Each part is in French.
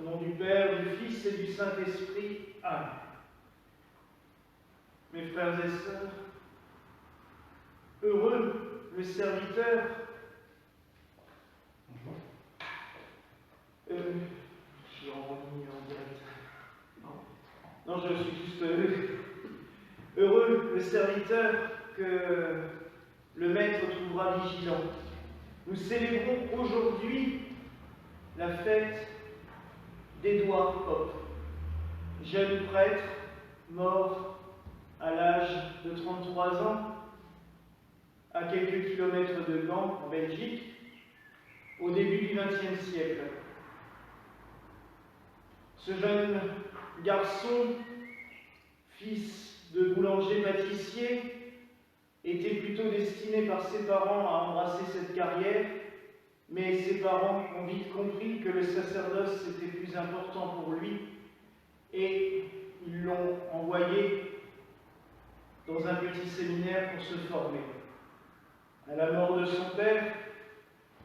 Au nom du Père, du Fils et du Saint-Esprit. Amen. Mes frères et sœurs, heureux le serviteur. J'ai envoyé en direct. Non, je suis juste heureux le serviteur que le Maître trouvera vigilant. Nous célébrons aujourd'hui la fête d'Édouard Pope, jeune prêtre mort à l'âge de 33 ans, à quelques kilomètres de Gand, en Belgique, au début du XXe siècle. Ce jeune garçon, fils de boulanger-pâtissier, était plutôt destiné par ses parents à embrasser cette carrière, mais ses parents ont vite compris que le sacerdoce était plus important pour lui et ils l'ont envoyé dans un petit séminaire pour se former. À la mort de son père,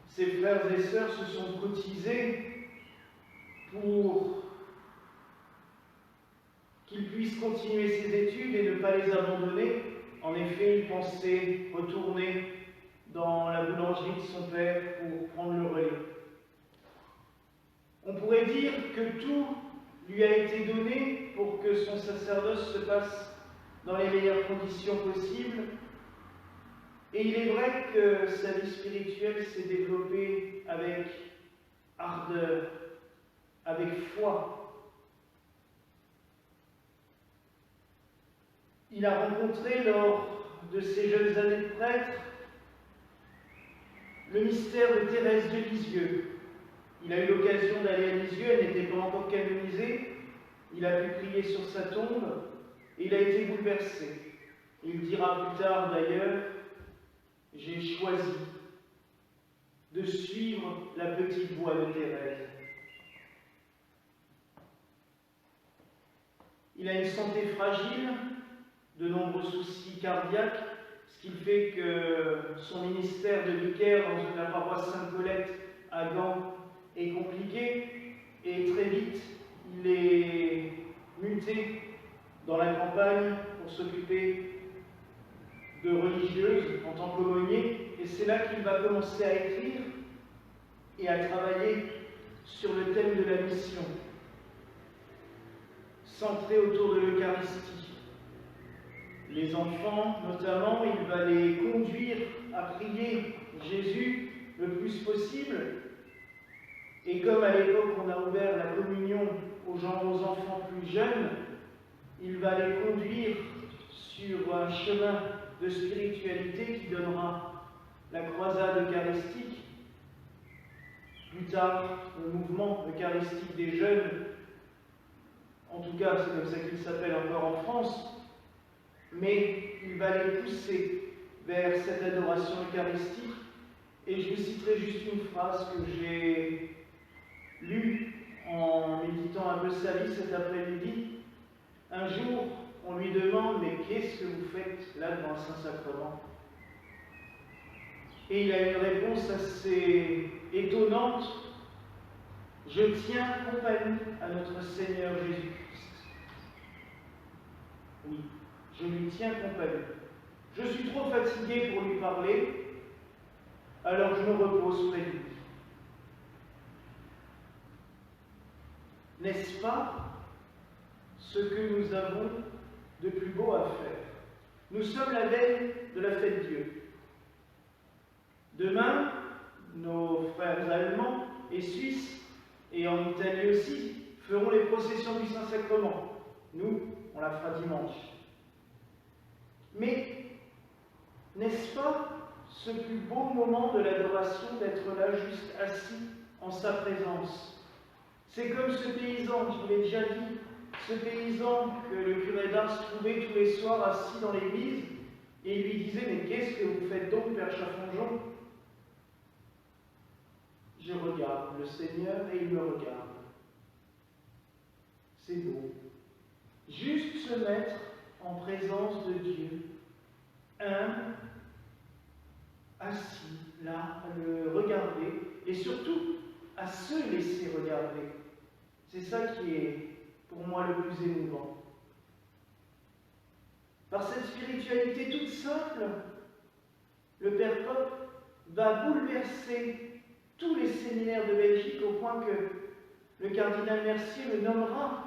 ses frères et sœurs se sont cotisés pour qu'il puisse continuer ses études et ne pas les abandonner. En effet, il pensait retourner dans la boulangerie de son père pour prendre le relais. On pourrait dire que tout lui a été donné pour que son sacerdoce se passe dans les meilleures conditions possibles. Et il est vrai que sa vie spirituelle s'est développée avec ardeur, avec foi. Il a rencontré lors de ses jeunes années de prêtre le mystère de Thérèse de Lisieux. Il a eu l'occasion d'aller à Lisieux, elle n'était pas encore canonisée. Il a pu prier sur sa tombe et il a été bouleversé. Il dira plus tard d'ailleurs, j'ai choisi de suivre la petite voie de Thérèse. Il a une santé fragile, de nombreux soucis cardiaques, ce qui fait que son ministère de vicaire dans la paroisse Sainte-Colette à Gand est compliqué et très vite il est muté dans la campagne pour s'occuper de religieuses en tant qu'aumônier, et c'est là qu'il va commencer à écrire et à travailler sur le thème de la mission, centré autour de l'Eucharistie. Les enfants, notamment, il va les conduire à prier Jésus le plus possible. Et comme à l'époque on a ouvert la communion aux enfants plus jeunes, il va les conduire sur un chemin de spiritualité qui donnera la croisade eucharistique. Plus tard, le mouvement eucharistique des jeunes, en tout cas c'est comme ça qu'il s'appelle encore en France, mais il va les pousser vers cette adoration eucharistique. Et je vous citerai juste une phrase que j'ai lue en méditant un peu sa vie cet après-midi. Un jour, on lui demande « Mais qu'est-ce que vous faites là devant le Saint-Sacrement ?» Et il a une réponse assez étonnante. « Je tiens compagnie à notre Seigneur Jésus-Christ. » Oui, je lui tiens compagnie. Je suis trop fatigué pour lui parler, alors je me repose près de lui. N'est-ce pas ce que nous avons de plus beau à faire? Nous sommes la veille de la fête Dieu. Demain, nos frères allemands et suisses, et en Italie aussi, feront les processions du Saint-Sacrement. Nous, on la fera dimanche. Mais n'est-ce pas ce plus beau moment de l'adoration d'être là juste assis en sa présence? C'est comme ce paysan, je vous l'ai déjà dit, ce paysan que le curé d'Ars trouvait tous les soirs assis dans l'église et il lui disait « Mais qu'est-ce que vous faites donc, Père Chaffonjon ?» Je regarde le Seigneur et il me regarde. C'est beau. Juste se mettre en présence de Dieu, humble, assis là, à le regarder et surtout à se laisser regarder. C'est ça qui est pour moi le plus émouvant. Par cette spiritualité toute simple, le Père Pope va bouleverser tous les séminaires de Belgique au point que le cardinal Mercier le nommera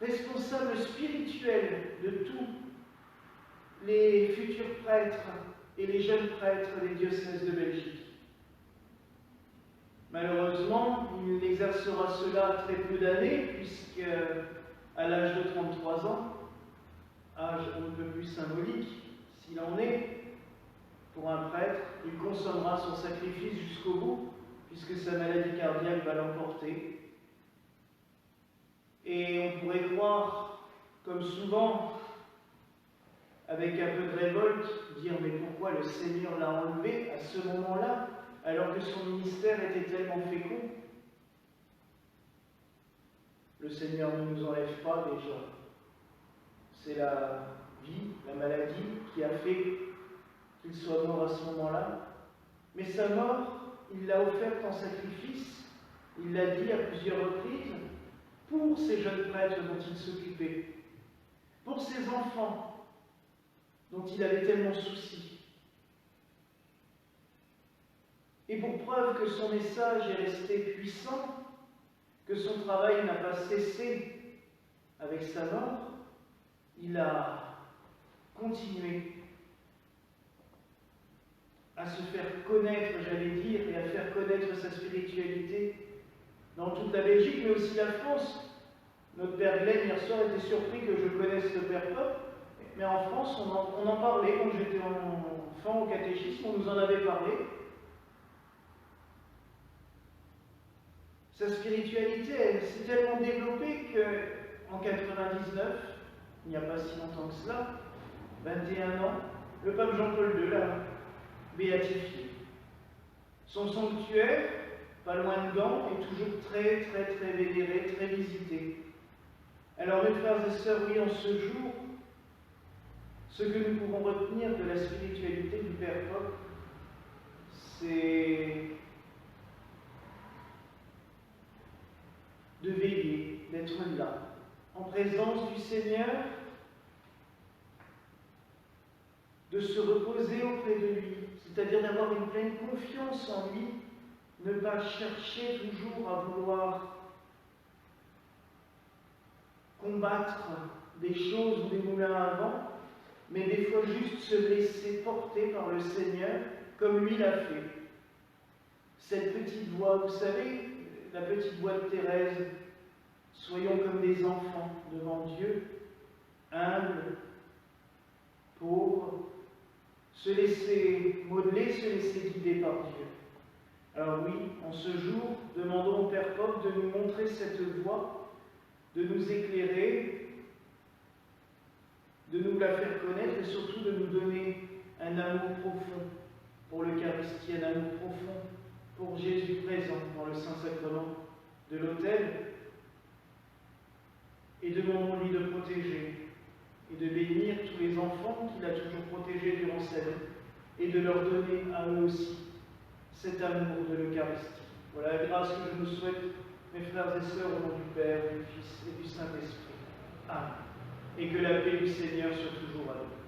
responsable spirituel de tous les futurs prêtres et les jeunes prêtres des diocèses de Belgique. Malheureusement, il exercera cela très peu d'années, puisque à l'âge de 33 ans, âge un peu plus symbolique, s'il en est, pour un prêtre, il consommera son sacrifice jusqu'au bout, puisque sa maladie cardiaque va l'emporter. Et on pourrait croire, comme souvent, avec un peu de révolte, dire mais pourquoi le Seigneur l'a enlevé à ce moment-là, alors que son ministère était tellement fécond? Le Seigneur ne nous enlève pas déjà. C'est la vie, la maladie qui a fait qu'il soit mort à ce moment-là. Mais sa mort, il l'a offerte en sacrifice, il l'a dit à plusieurs reprises, pour ces jeunes prêtres dont il s'occupait, pour ces enfants dont il avait tellement souci. Et pour preuve que son message est resté puissant, que son travail n'a pas cessé avec sa mort, il a continué à se faire connaître, j'allais dire, et à faire connaître sa spiritualité dans toute la Belgique, mais aussi la France. Notre père Glenn, hier soir, était surpris que je connaisse le Père Pope, mais en France, on en parlait quand j'étais enfant au catéchisme, on nous en avait parlé. Sa spiritualité, elle s'est tellement développée qu'en 99, il n'y a pas si longtemps que cela, 21 ans, le pape Jean-Paul II l'a béatifié. Son sanctuaire, pas loin de Gand, est toujours très vénéré, très visité. Alors mes frères et sœurs, oui, en ce jour, ce que nous pouvons retenir de la spiritualité du Père Pope, c'est de veiller, d'être là, en présence du Seigneur, de se reposer auprès de lui, c'est-à-dire d'avoir une pleine confiance en lui, ne pas chercher toujours à vouloir combattre des choses ou des moulins à vent, mais des fois juste se laisser porter par le Seigneur, comme lui l'a fait. Cette petite voix, vous savez, la petite voix de Thérèse, soyons comme des enfants devant Dieu, humbles, pauvres, se laisser modeler, se laisser guider par Dieu. Alors oui, en ce jour, demandons au Père Pope de nous montrer cette voie, de nous éclairer, de nous la faire connaître et surtout de nous donner un amour profond pour l'Eucharistie, un amour profond pour Jésus présent dans le Saint-Sacrement de l'autel. Et demandons-lui de protéger et de bénir tous les enfants qu'il a toujours protégés durant sa vie et de leur donner à eux aussi cet amour de l'Eucharistie. Voilà la grâce que je nous souhaite, mes frères et sœurs, au nom du Père, du Fils et du Saint-Esprit. Amen. Et que la paix du Seigneur soit toujours à nous.